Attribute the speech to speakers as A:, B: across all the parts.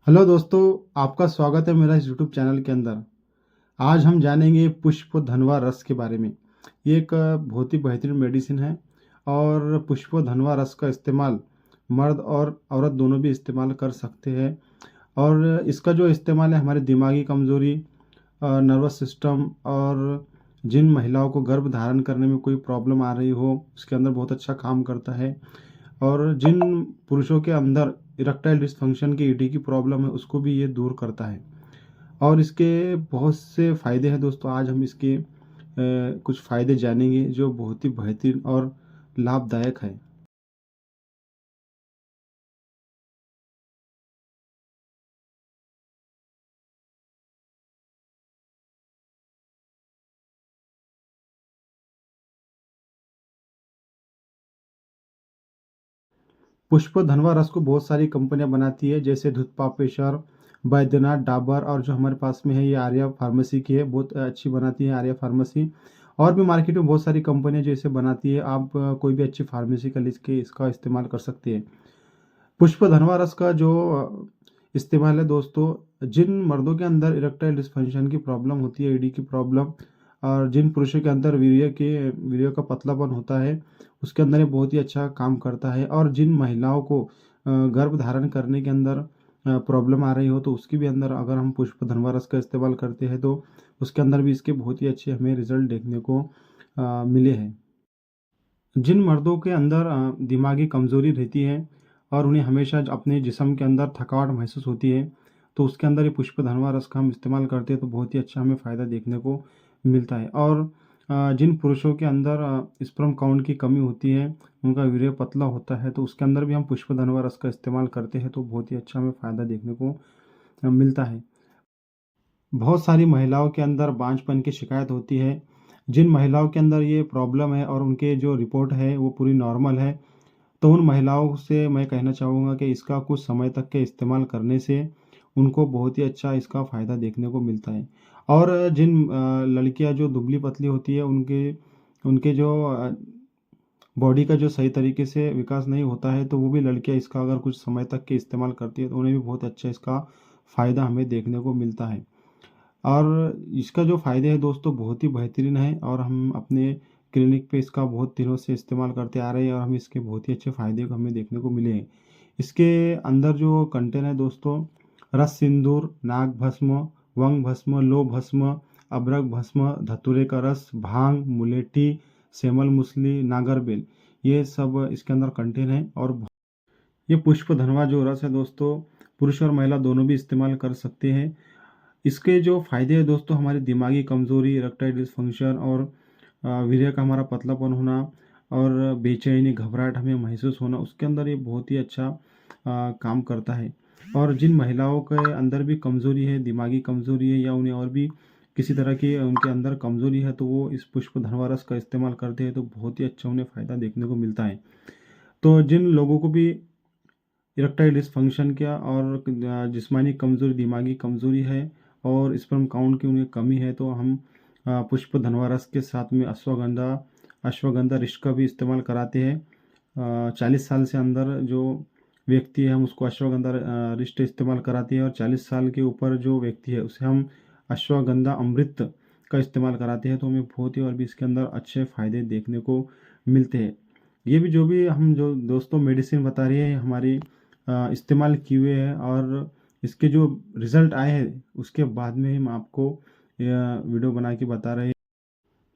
A: Hello दोस्तों, आपका स्वागत है मेरा इस यूट्यूब चैनल के अंदर। आज हम जानेंगे पुष्प धनवा रस के बारे में। ये एक बहुत ही बेहतरीन मेडिसिन है और पुष्प धनवा रस का इस्तेमाल मर्द और औरत दोनों भी इस्तेमाल कर सकते हैं। और इसका जो इस्तेमाल है हमारे दिमागी कमज़ोरी, नर्वस सिस्टम और जिन महिलाओं को गर्भ धारण करने में कोई प्रॉब्लम आ रही हो उसके अंदर बहुत अच्छा काम करता है। और जिन पुरुषों के अंदर इरेक्टाइल डिसफंक्शन की ईडी की प्रॉब्लम है उसको भी ये दूर करता है। और इसके बहुत से फ़ायदे हैं दोस्तों। आज हम इसके कुछ फ़ायदे जानेंगे जो बहुत ही बेहतरीन और लाभदायक है। पुष्प धनवा रस को बहुत सारी कंपनियां बनाती है, जैसे धुतपापेश्वर, बैद्यनाथ, डाबर, और जो हमारे पास में है ये आर्या फार्मेसी की है, बहुत अच्छी बनाती है आर्या फार्मेसी। और भी मार्केट में बहुत सारी कंपनियां जो इसे बनाती है। आप कोई भी अच्छी फार्मेसी का लिख के इसका इस्तेमाल कर सकते हैं। पुष्प धनवा रस का जो इस्तेमाल है दोस्तों, जिन मर्दों के अंदर इरेक्टाइल डिस्फंक्शन की प्रॉब्लम होती है, ईडी की प्रॉब्लम, और जिन पुरुषों के अंदर वीर्य का पतलापन होता है, उसके अंदर ये बहुत ही अच्छा काम करता है। और जिन महिलाओं को गर्भ धारण करने के अंदर प्रॉब्लम आ रही हो तो उसकी भी अंदर अगर हम पुष्प धनवा रस का इस्तेमाल करते हैं तो उसके अंदर भी इसके बहुत ही अच्छे हमें रिजल्ट देखने को मिले हैं। जिन मर्दों के अंदर दिमागी कमज़ोरी रहती है और उन्हें हमेशा अपने जिस्म के अंदर थकावट महसूस होती है, तो उसके अंदर ये पुष्प धनवा रस का हम इस्तेमाल करते हैं तो बहुत ही अच्छा हमें फ़ायदा देखने को मिलता है। और जिन पुरुषों के अंदर स्पर्म काउंट की कमी होती है, उनका वीर्य पतला होता है, तो उसके अंदर भी हम पुष्प धनवा रस का इस्तेमाल करते हैं तो बहुत ही अच्छा हमें फ़ायदा देखने को मिलता है। बहुत सारी महिलाओं के अंदर बांझपन की शिकायत होती है। जिन महिलाओं के अंदर ये प्रॉब्लम है और उनके जो रिपोर्ट है वो पूरी नॉर्मल है, तो उन महिलाओं से मैं कहना चाहूँगा कि इसका कुछ समय तक के इस्तेमाल करने से उनको बहुत ही अच्छा इसका फ़ायदा देखने को मिलता है। और जिन लड़कियाँ जो दुबली-पतली होती है, उनके उनके जो बॉडी का जो सही तरीके से विकास नहीं होता है, तो वो भी लड़कियाँ इसका अगर कुछ समय तक के इस्तेमाल करती है तो उन्हें भी बहुत अच्छा इसका फ़ायदा हमें देखने को मिलता है। और इसका जो फ़ायदे हैं दोस्तों बहुत ही बेहतरीन है और हम अपने क्लिनिक पे इसका बहुत दिनों से इस्तेमाल करते आ रहे हैं और हमें इसके बहुत ही अच्छे फ़ायदे हमें देखने को मिले हैं। इसके अंदर जो कंटेंट है दोस्तों, रस सिंदूर, नाग भस्म, वंग भस्म, लो भस्म, अबरक भस्म, धतूरे का रस, भांग, मुलेठी, सेमल मूसली, नागरबेल, ये सब इसके अंदर कंटेंट है। और ये पुष्प धनवा जो रस है दोस्तों, पुरुष और महिला दोनों भी इस्तेमाल कर सकते हैं। इसके जो फ़ायदे हैं दोस्तों, हमारी दिमागी कमज़ोरी, इरेक्टाइल डिसफंक्शन और वीर्य का हमारा पतलापन होना और बेचैनी, घबराहट हमें महसूस होना, उसके अंदर ये बहुत ही अच्छा काम करता है। और जिन महिलाओं के अंदर भी कमज़ोरी है, दिमागी कमज़ोरी है या उन्हें और भी किसी तरह की उनके अंदर कमज़ोरी है, तो वो इस पुष्प धनवा रस का इस्तेमाल करते हैं तो बहुत ही अच्छा उन्हें फ़ायदा देखने को मिलता है। तो जिन लोगों को भी इरेक्टाइल डिसफंक्शन क्या और जिस्मानी कमज़ोरी, दिमागी कमज़ोरी है और स्पर्म काउंट की उन्हें कमी है, तो हम पुष्प धनवा रस के साथ में अश्वगंधा रिष्ट का भी इस्तेमाल कराते हैं। 40 साल से अंदर जो व्यक्ति है हम उसको अश्वगंधा रिष्ट इस्तेमाल कराते हैं, और 40 साल के ऊपर जो व्यक्ति है उसे हम अश्वगंधा अमृत का इस्तेमाल कराते हैं, तो हमें बहुत ही और भी इसके अंदर अच्छे फ़ायदे देखने को मिलते हैं। ये भी जो भी हम जो दोस्तों मेडिसिन बता रही है हमारी इस्तेमाल किए हुए हैं और इसके जो रिज़ल्ट आए हैं उसके बाद में हम आपको वीडियो बना के बता रहे हैं।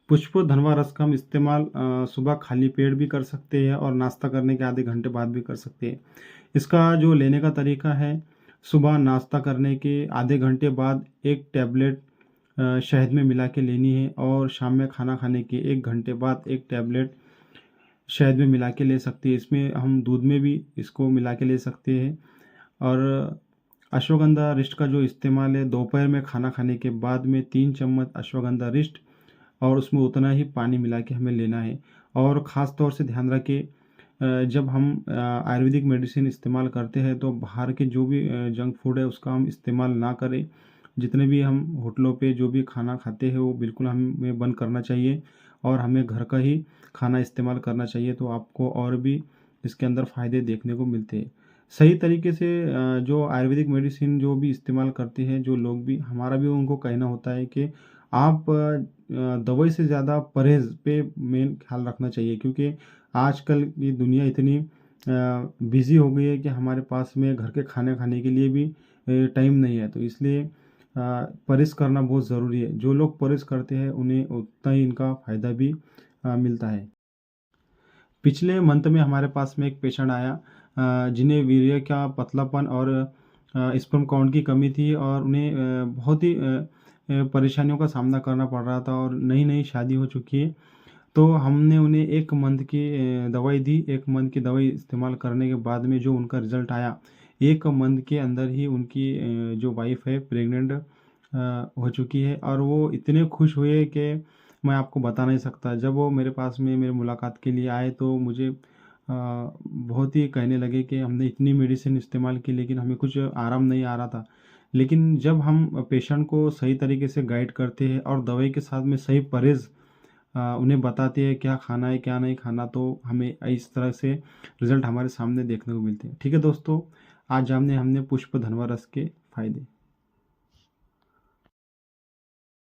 A: पुष्प धनवा रस का हम इस्तेमाल सुबह खाली पेट भी कर सकते हैं और नाश्ता करने के आधे घंटे बाद भी कर सकते हैं। इसका जो लेने का तरीका है, सुबह नाश्ता करने के आधे घंटे बाद एक टैबलेट शहद में मिला के लेनी है, और शाम में खाना खाने के 1 घंटे बाद एक टैबलेट शहद में मिला के ले सकते हैं। इसमें हम दूध में भी इसको मिला के ले सकते हैं। और अश्वगंधा रिष्ट का जो इस्तेमाल है, दोपहर में खाना खाने के बाद में 3 चम्मच अश्वगंधा रिष्ट और उसमें उतना ही पानी मिला के हमें लेना है। और ख़ास तौर से ध्यान रखें, जब हम आयुर्वेदिक मेडिसिन इस्तेमाल करते हैं तो बाहर के जो भी जंक फूड है उसका हम इस्तेमाल ना करें। जितने भी हम होटलों पे जो भी खाना खाते हैं वो बिल्कुल हमें बंद करना चाहिए और हमें घर का ही खाना इस्तेमाल करना चाहिए, तो आपको और भी इसके अंदर फ़ायदे देखने को मिलते हैं। सही तरीके से जो आयुर्वेदिक मेडिसिन जो भी इस्तेमाल करते हैं जो लोग भी, हमारा भी उनको कहना होता है कि आप दवाई से ज़्यादा परहेज़ पे मेन ख़्याल रखना चाहिए, क्योंकि आजकल की दुनिया इतनी बिज़ी हो गई है कि हमारे पास में घर के खाने खाने के लिए भी टाइम नहीं है। तो इसलिए परहेज़ करना बहुत ज़रूरी है। जो लोग परहेज़ करते हैं उन्हें उतना ही इनका फ़ायदा भी मिलता है। पिछले मंथ में हमारे पास में एक पेशेंट आया जिन्हें वीर्य का पतलापन और स्पर्म काउंट की कमी थी, और उन्हें बहुत ही परेशानियों का सामना करना पड़ रहा था, और नई-नई शादी हो चुकी है। तो हमने उन्हें 1 मंथ की दवाई दी। 1 मंथ की दवाई इस्तेमाल करने के बाद में जो उनका रिज़ल्ट आया, 1 मंथ के अंदर ही उनकी जो वाइफ़ है प्रेग्नेंट हो चुकी है, और वो इतने खुश हुए कि मैं आपको बता नहीं सकता। जब वो मेरे पास में मेरी मुलाकात के लिए आए तो मुझे बहुत ही कहने लगे कि हमने इतनी मेडिसिन इस्तेमाल की लेकिन हमें कुछ आराम नहीं आ रहा था। लेकिन जब हम पेशेंट को सही तरीके से गाइड करते हैं और दवाई के साथ में सही परहेज़ उन्हें बताते हैं क्या खाना है, क्या नहीं खाना, तो हमें इस तरह से रिज़ल्ट हमारे सामने देखने को मिलते हैं। ठीक है दोस्तों, आज हमने पुष्प धनवा रस के फ़ायदे